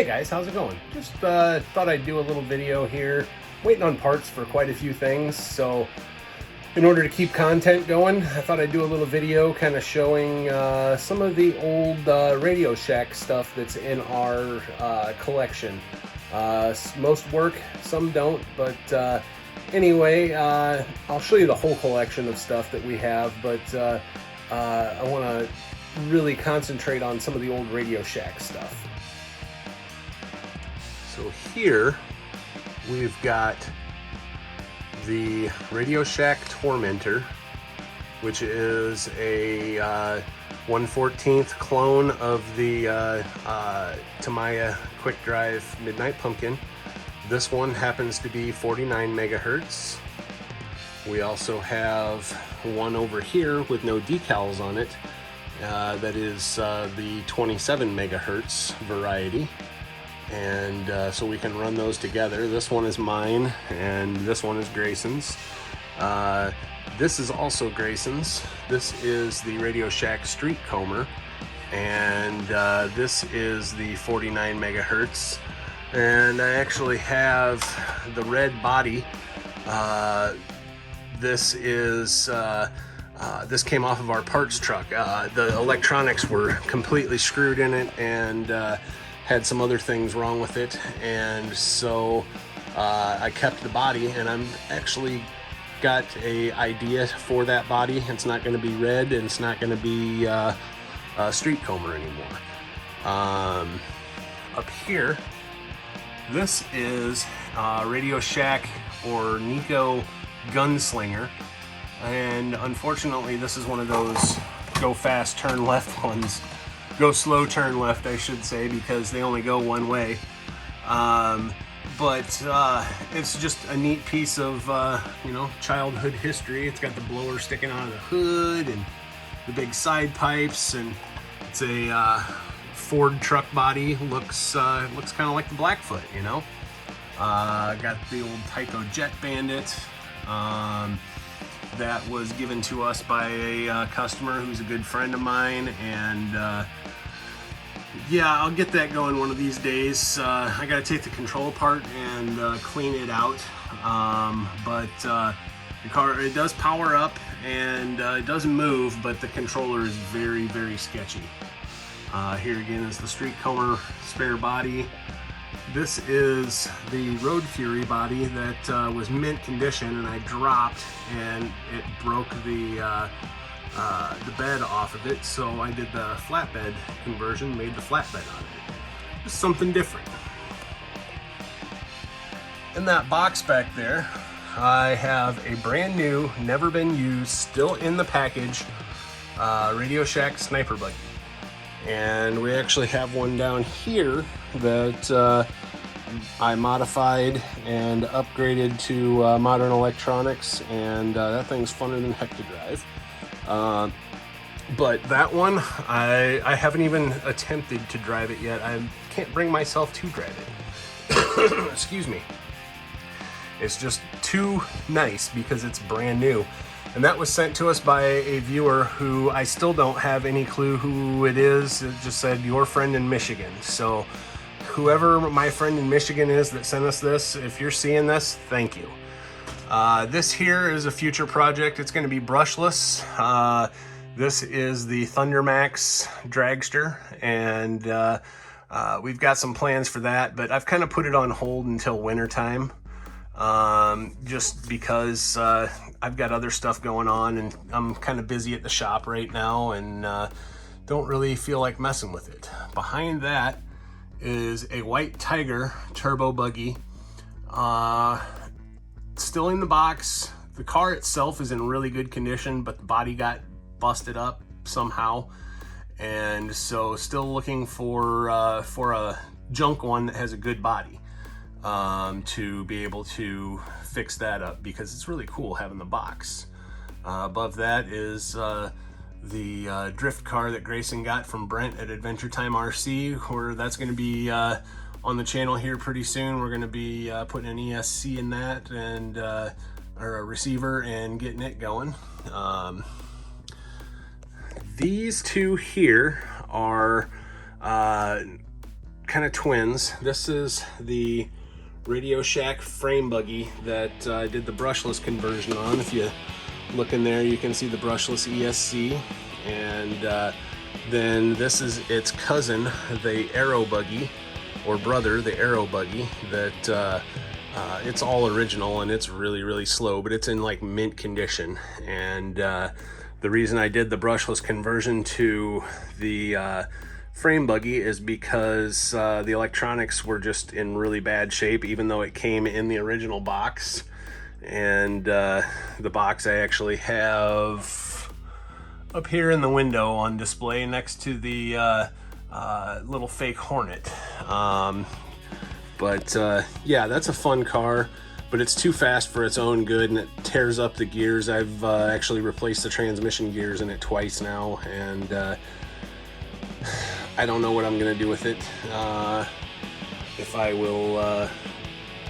guys, how's it going? Just thought I'd do a little video here. Waiting on parts for quite a few things, so in order to keep content going, I thought I'd do a little video kind of showing some of the old Radio Shack stuff that's in our collection. Most work, some don't, but anyway, I'll show you the whole collection of stuff that we have, but I want to really concentrate on some of the old Radio Shack stuff. So here we've got the Radio Shack Tormentor, which is a 1/14th clone of the Tamiya Quick Drive Midnight Pumpkin. This one happens to be 49 megahertz. We also have one over here with no decals on it. That is the 27 megahertz variety. And so we can run those together. This one is mine, and this one is Grayson's. This is also Grayson's. This is the Radio Shack Street Comber, and this is the 49 megahertz. And I actually have the red body. This is this came off of our parts truck. The electronics were completely screwed in it, and had some other things wrong with it, and so I kept the body, and I'm actually got a idea for that body. It's not going to be red, and it's not going to be a Street Comber anymore. Up here, this is Radio Shack or Nico Gunslinger, and unfortunately this is one of those go fast turn left ones. Go slow turn left, I should say, because they only go one way. But it's just a neat piece of childhood history. It's got the blower sticking out of the hood and the big side pipes, and it's a Ford truck body. Looks kind of like the Blackfoot, you know. Got the old Tyco Jet Bandit. That was given to us by a customer who's a good friend of mine, and yeah, I'll get that going one of these days. I gotta take the control apart and clean it out, but the car, it does power up, and it doesn't move, but the controller is very, very sketchy. Here again is the Street Comber spare body. This is the Road Fury body that was mint condition, and I dropped, and it broke the bed off of it, so I did the flatbed conversion, made the flatbed on it. Just something different. In that box back there, I have a brand new, never been used, still in the package, Radio Shack Sniper Buggy. And we actually have one down here that I modified and upgraded to modern electronics, and that thing's funner than heck to drive. But that one, I haven't even attempted to drive it yet. I can't bring myself to drive it. Excuse me. It's just too nice because it's brand new. And that was sent to us by a viewer who I still don't have any clue who it is. It just said, your friend in Michigan. So whoever my friend in Michigan is that sent us this, if you're seeing this, thank you. This here is a future project. It's going to be brushless. This is the Thundermax dragster, and we've got some plans for that, but I've kind of put it on hold until winter time, just because I've got other stuff going on, and I'm kind of busy at the shop right now, and don't really feel like messing with it. Behind that is a White Tiger turbo buggy. Still in the box. The car itself is in really good condition, but the body got busted up somehow, and so still looking for a junk one that has a good body to be able to fix that up, because it's really cool having the box. Above that is the drift car that Grayson got from Brent at Adventure Time RC, where that's going to be on the channel here pretty soon. We're going to be putting an ESC in that, and or a receiver, and getting it going. These two here are kind of twins. This is the Radio Shack frame buggy that I did the brushless conversion on. If you look in there, you can see the brushless ESC, and then this is its cousin, the Aero buggy, or brother, the Aero buggy, that it's all original and it's really slow, but it's in like mint condition. And the reason I did the brushless conversion to the frame buggy is because the electronics were just in really bad shape, even though it came in the original box. And the box I actually have up here in the window on display next to the little fake Hornet. Yeah, that's a fun car, but it's too fast for its own good, and it tears up the gears. I've actually replaced the transmission gears in it twice now, and I don't know what I'm gonna do with it. If I will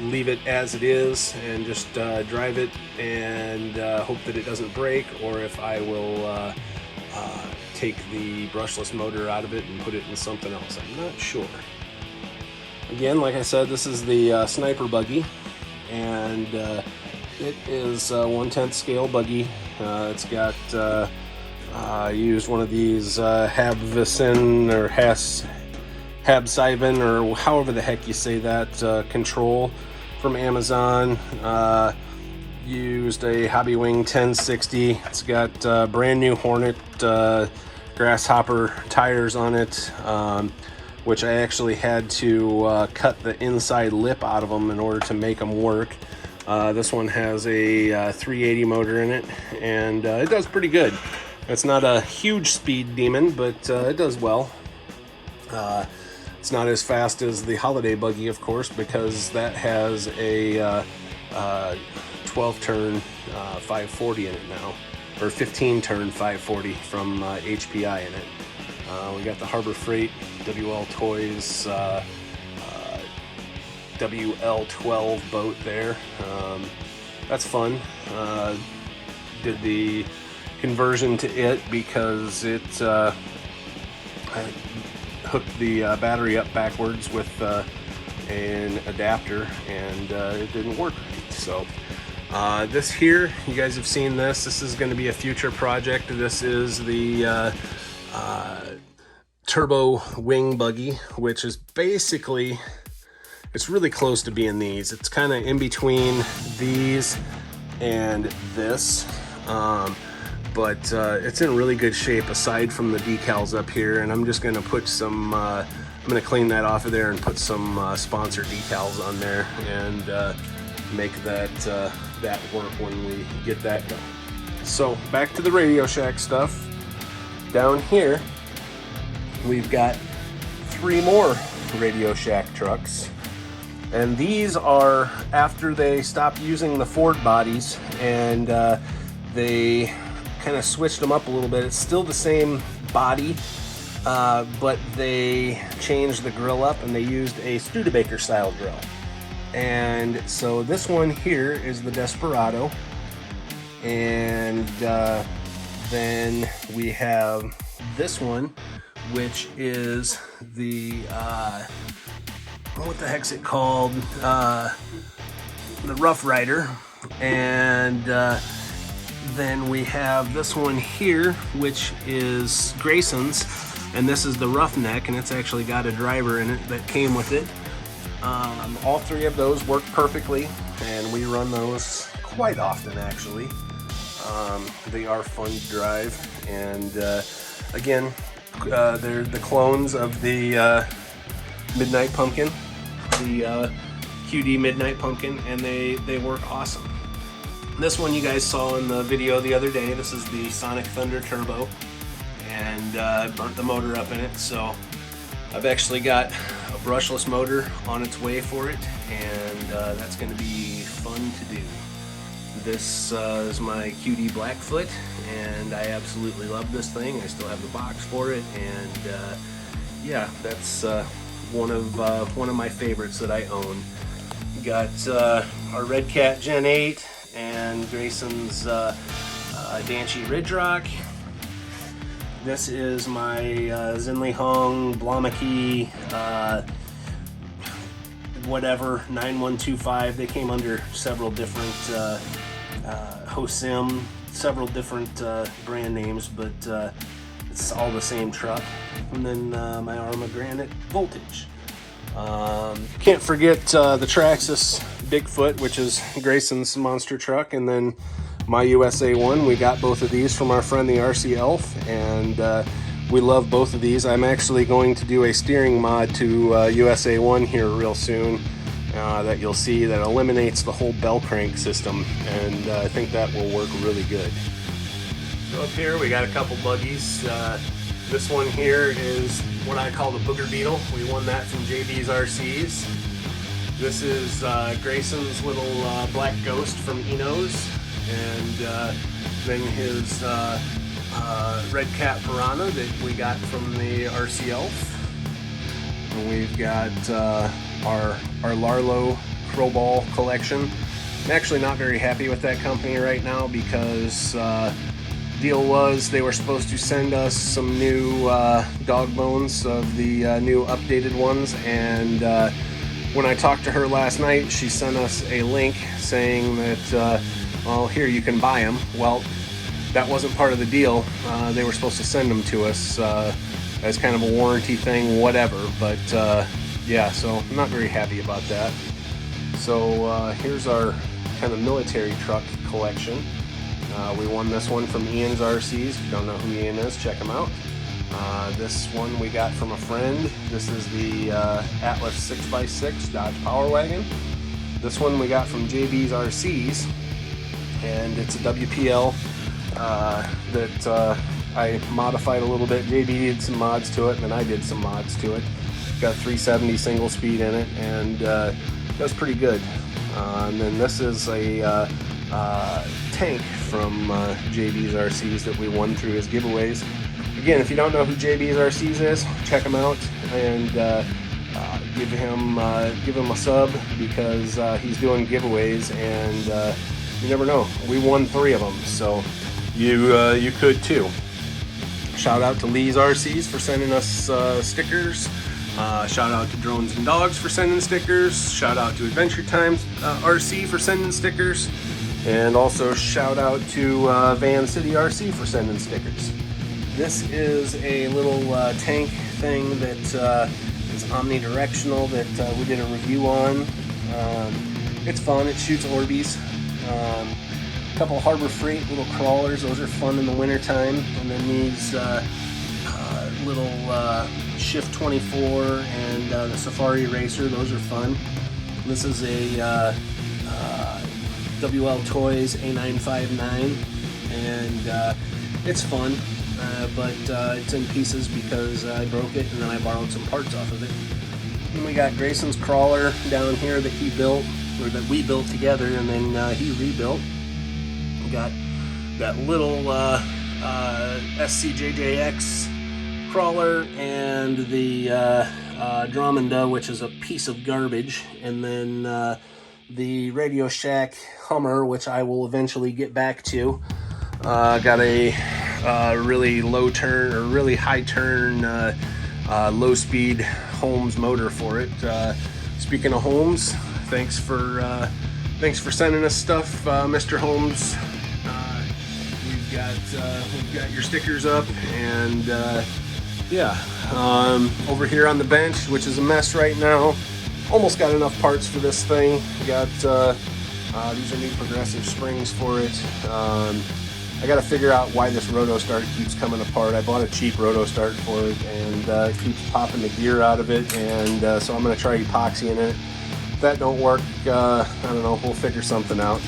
leave it as it is and just drive it and hope that it doesn't break, or if I will take the brushless motor out of it and put it in something else. I'm not sure. Again, like I said, this is the Sniper buggy, and it is a 1/10 scale buggy. It's got used one of these Habsivin or Habsivin, or however the heck you say that, control from Amazon. Used a Hobby Wing 1060. It's got brand new Hornet Grasshopper tires on it, which I actually had to cut the inside lip out of them in order to make them work. This one has a 380 motor in it, and it does pretty good. It's not a huge speed demon, but it does well. It's not as fast as the Holiday buggy, of course, because that has a 12-turn 540 in it now, or 15-turn 540 from HPI in it. We got the Harbor Freight WL Toys WL12 boat there. That's fun. Did the conversion to it because it I hooked the battery up backwards with an adapter, and it didn't work right. So this here, you guys have seen this. This is going to be a future project. This is the turbo wing buggy, which is basically, it's really close to being these. It's kind of in between these and this, but it's in really good shape aside from the decals up here. And I'm just going to put some I'm going to clean that off of there and put some sponsor decals on there, and make that that work when we get that done. So back to the Radio Shack stuff. Down here we've got 3 more Radio Shack trucks, and these are after they stopped using the Ford bodies, and they kind of switched them up a little bit. It's still the same body, but they changed the grill up, and they used a Studebaker style grill. And so this one here is the Desperado, and then we have this one, which is the what the heck's it called, the Rough Rider. And then we have this one here, which is Grayson's, and this is the Roughneck, and it's actually got a driver in it that came with it. All 3 of those work perfectly, and we run those quite often actually. They are fun to drive, and again, they're the clones of the Midnight Pumpkin, the QD Midnight Pumpkin, and they work awesome. This one you guys saw in the video the other day. This is the Sonic Thunder Turbo, and I burnt the motor up in it, so I've actually got a brushless motor on its way for it, and that's going to be fun to do. This is my QD Blackfoot, and I absolutely love this thing. I still have the box for it, and yeah, that's one of my favorites that I own. We got our Redcat Gen 8 and Grayson's Danchi Ridge Rock. This is my Zinli Hong Blamaki whatever 9125. They came under several different Hosim, several different brand names, but it's all the same truck. And then my Arma Granite Voltage. Can't forget the Traxxas Bigfoot, which is Grayson's monster truck, and then my USA 1. We got both of these from our friend the RC Elf, and we love both of these. I'm actually going to do a steering mod to USA 1 here real soon that you'll see that eliminates the whole bell crank system, and I think that will work really good. So up here we got a couple buggies. This one here is what I call the Booger Beetle. We won that from JB's RCs. This is Grayson's little black ghost from Eno's, and then his Redcat Piranha that we got from the RC Elf. And we've got our Larlo Crowball collection. I'm actually not very happy with that company right now because deal was they were supposed to send us some new dog bones of the new updated ones, and when I talked to her last night, she sent us a link saying that well, here, you can buy them. Well, that wasn't part of the deal. They were supposed to send them to us as kind of a warranty thing, whatever, but yeah, so I'm not very happy about that. So here's our kind of military truck collection. We won this one from Ian's RCs. If you don't know who Ian is, check him out. This one we got from a friend. This is the Atlas 6x6 Dodge Power Wagon. This one we got from JB's RCs, and it's a WPL that I modified a little bit. JB did some mods to it, and then I did some mods to it. Got 370 single speed in it, and that's pretty good. And then this is a tank from JB's RCs that we won through his giveaways. Again, if you don't know who JB's RCs is, check him out and give him a sub, because he's doing giveaways, and you never know. We won 3 of them, so you could too. Shout out to Lee's RCs for sending us stickers. Shout out to Drones and Dogs for sending stickers. Shout out to Adventure Times RC for sending stickers. And also shout out to Van City RC for sending stickers. This is a little tank thing that is omnidirectional that we did a review on. It's fun. It shoots Orbeez. A couple Harbor Freight little crawlers. Those are fun in the wintertime. And then these little Shift 24 and the Safari Racer. Those are fun. This is a WL Toys A959, and it's fun, but it's in pieces because I broke it and then I borrowed some parts off of it. And we got Grayson's crawler down here that he built, or that we built together, and then he rebuilt. We got that little SCJJX crawler and the Dramanda, which is a piece of garbage, and then the Radio Shack Hummer, which I will eventually get back to. Got a really low turn, or really high turn, low speed Holmes motor for it. Speaking of Holmes, thanks for sending us stuff, Mr. Holmes. We've got your stickers up, and yeah, over here on the bench, which is a mess right now. Almost got enough parts for this thing. We got these are new progressive springs for it. I got to figure out why this roto start keeps coming apart. I bought a cheap roto start for it, and it keeps popping the gear out of it, and so I'm going to try epoxy in it. If that don't work, I don't know, we'll figure something out.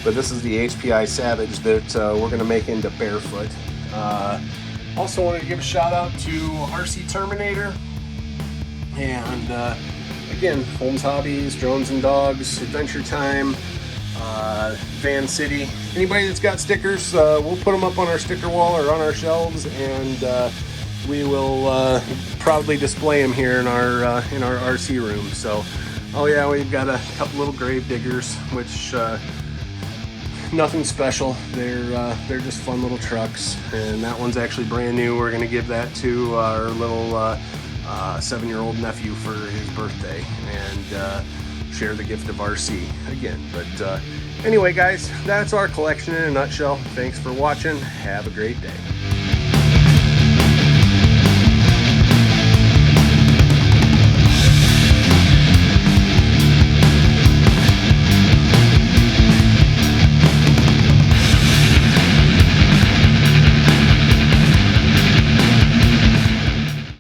But this is the Hpi Savage that we're going to make into Barefoot. Also wanted to give a shout out to RC Terminator, and again, Holmes Hobbies, Drones and Dogs, Adventure Time, Van City. Anybody that's got stickers, we'll put them up on our sticker wall or on our shelves, and we will proudly display them here in our RC room. So, oh yeah, we've got a couple little grave diggers, which nothing special. They're just fun little trucks, and that one's actually brand new. We're gonna give that to our little 7-year-old nephew for his birthday, and share the gift of RC again. But anyway, guys, that's our collection in a nutshell. Thanks for watching. Have a great day.